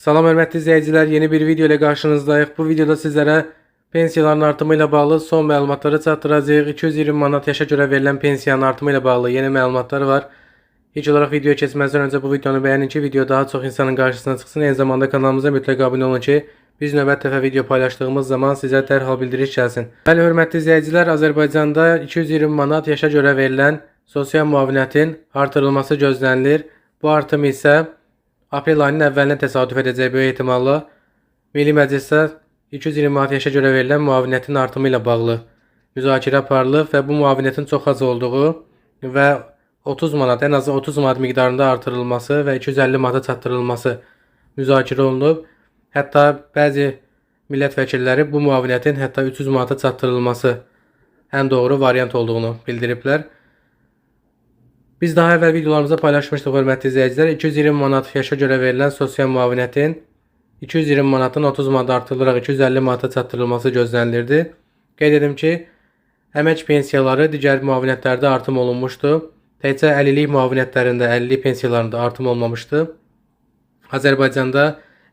Salam hörmətli izləyicilər, yeni bir video ilə qarşınızdayıq. Bu videoda sizlərə pensiyaların artımı ilə bağlı son məlumatları çatdıracağıq. 220 manat yaşa görə verilən pensiyanın artımı ilə bağlı yeni məlumatlar var. İlk olaraq videoya keçməzdən öncə bu videonu bəyənin ki, video daha çox insanın qarşısına çıxsın. Eyni zamanda kanalımıza mütləq abunə olun ki, biz növbəti dəfə video paylaşdığımız zaman sizə dərhal bildiriş gəlsin. Bəli, hörmətli izləyicilər, Azərbaycanda 220 manat yaşa görə verilən sosial müavinətin artırılması gözlənilir. Bu artım isə aprel ayının əvvəlinə təsadüf edəcək böyük ehtimalla. Milli Məclisdə 220 manat yaşa görə verilən müavinətin artımı ilə bağlı müzakirə aparılıb və bu müavinətin çox az olduğu və 30 manat, ən azı 30 manat miqdarında artırılması və 250 manata çatdırılması müzakirə olunub. Hətta bəzi millət vəkilləri bu müavinətin hətta 300 manata çatdırılması ən doğru variant olduğunu bildiriblər. Biz daha əvvəl videolarımızda paylaşmışdıq hörmətli izləyicilər. 220 manat yaşa görə verilən sosial müavinətin 220 manatın 30 manat artırılaraq 250 manata çatdırılması gözlənilirdi. Qeyd edim ki, əmək pensiyaları digər müavinətlərdə artım olunmuşdu. Təkcə əlillik müavinətlərində, əlillik pensiyalarında artım olmamışdı. Azərbaycanda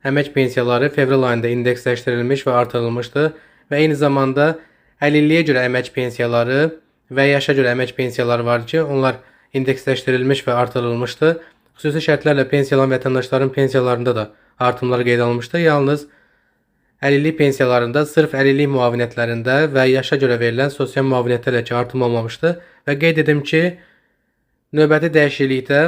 əmək pensiyaları fevral ayında indeksləşdirilmiş və artırılmışdı və eyni zamanda əlilliyə görə əmək pensiyaları və yaşa görə əmək pensiyaları var ki, onlar indeksləşdirilmiş və artırılmışdı. Xüsusi şərtlərlə pensiyalan vətəndaşların pensiyalarında da artımlar qeyd alınmışdı. Yalnız əlillik pensiyalarında sırf əlillik müavinətlərində və yaşa görə verilən sosial müavinətlərlə ki artım olmamışdı. Və qeyd edim ki, növbəti dəyişiklikdə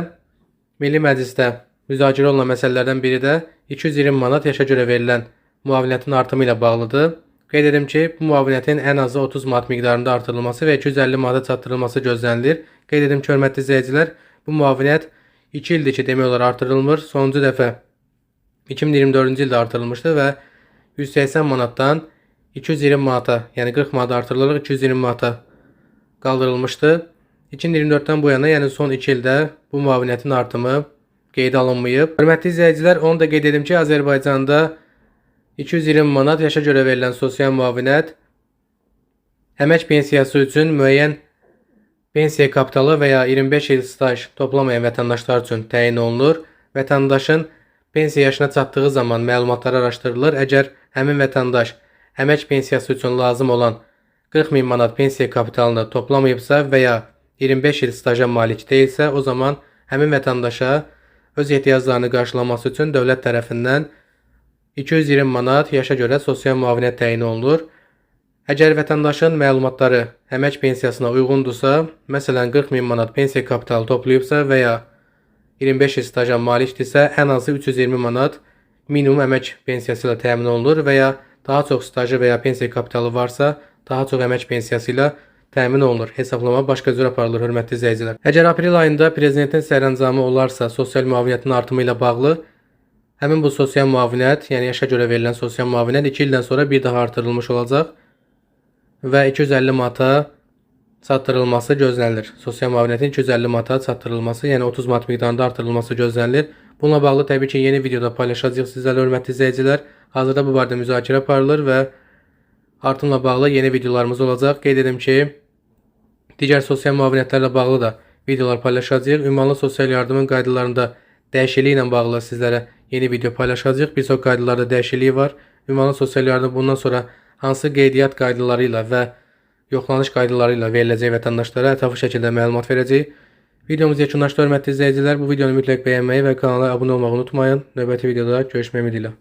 Milli Məclisdə müzakirə olunan məsələlərdən biri də 220 manat yaşa görə verilən müavinətin artımı ilə bağlıdır. Qeyd edim ki, bu müavinətin ən azı 30 manat miqdarında artırılması və 250 manata çatdırılması gözlənilir. Qeyd edim ki, hörmətli izləyicilər, bu müavinət 2 ildir ki, demək olar artırılmır. Sonuncu dəfə 2024-cü ildə artırılmışdı və 180 manatdan 220 manata, yəni 40 manat artırılaraq 220 manata qaldırılmışdı. 2024-dən bu yana, yəni son 2 ildə bu müavinətin artımı qeydə alınmayıb. Hörmətli izləyicilər, onu da qeyd edim ki, Azərbaycanda 220 manat yaşa görə verilən sosial müavinət əmək pensiyası üçün müəyyən pensiya kapitalı və ya 25 il staj toplamayan vətəndaşlar üçün təyin olunur. Vətəndaşın pensiya yaşına çatdığı zaman məlumatlar araşdırılır. Əgər həmin vətəndaş əmək pensiyası üçün lazım olan 40 min manat pensiya kapitalını toplamayıbsa və ya 25 il staja malik deyilsə, o zaman həmin vətəndaşa öz ehtiyaclarını qarşılaması üçün dövlət tərəfindən 220 manat yaşa görə sosial müavinət təyin olunur. Əgər vətəndaşın məlumatları əmək pensiyasına uyğundursa, məsələn 40 min manat pensiya kapitalı toplayıbsa və ya 25 il staja malikdirsə, ən azı 320 manat minimum əmək pensiyası ilə təmin olunur və ya daha çox stajı və ya pensiya kapitalı varsa, daha çox əmək pensiyası ilə təmin olunur. Hesablama başqa cür aparılır, hörmətli izləyicilər. Əgər aprel ayında prezidentin sərəncamı olarsa, sosial müavinətin artımı ilə bağlı, həmin bu sosial müavinət, yəni yaşa görə verilən sosial müavinət 2 ildən sonra bir daha artırılmış olacaq və 250 manata çatdırılması gözlənilir. Sosial müavinətin 250 manata çatdırılması, yəni 30 manat miqdarında artırılması gözlənilir. Bununla bağlı təbii ki, yeni videoda paylaşacağıq sizlərlə, hörmətli izləyicilər. Hazırda bu barədə müzakirə aparılır və artımla bağlı yeni videolarımız olacaq. Qeyd edim ki, digər sosial müavinətlərlə bağlı da videolar paylaşacağıq. Ünvanlı sosial yardımın qaydalarında dəyişikliyi ilə bağlı sizlərə yeni video paylaşacağıq. Bir çox qaydalarda dəyişikliyi var. Ünvanlı sosial yardım bundan sonra hansı qeydiyyat qaydaları ilə və yoxlanış qaydaları ilə veriləcək vətəndaşlara ətraflı şəkildə məlumat verəcək. Videomuz yekunlaşdı, hörmətli izləyicilər. Bu videonu mütləq bəyənməyi və kanala abunə olmağı unutmayın. Növbəti videoda görüşmək ümidi ilə.